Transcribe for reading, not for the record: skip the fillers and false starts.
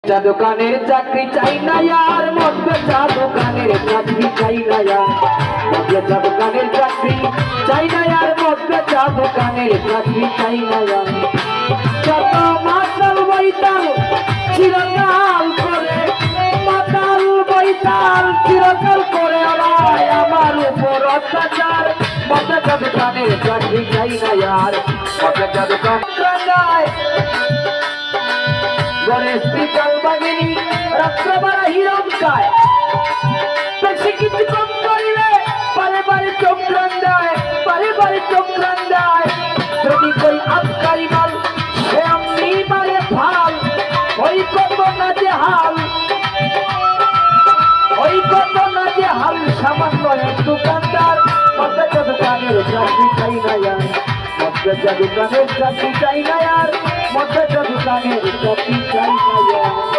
দোকানের চাকরি চাই না আর মধ্যে চা দোকানের চাকরি চাই না আর মধ্যে চা দোকানের চাকরি চাই না আর মধ্যে চা দোকানের চাকরি চাই না আর যত মাতাল বৈতাল চিরকাল করে মাতাল বৈতাল চিরকাল করে ওরাই আমার উপর অত্যাচার মধ্যে চা দোকানের চাকরি চাই না আর মধ্যে চা দোকান গণেশ বিকাল বাগিনী রাত্রবেলা হিরণ গায় বেশি কিছু কম করিলে বারে বারে চোখ রান্দায় বারে বারে চোখ রান্দায় যদি কই আবকারি মাল সে আমনি মারে ভাল ওই কত না যে হাল ওই কত না যে হাল সামান্য এক দোকানদার মধ্যে দোকানের চাকরি চাই না আর মধ্যে দোকানের চাকরি চাই না আর মধ্যে দোকানের চাকরি চাই না আর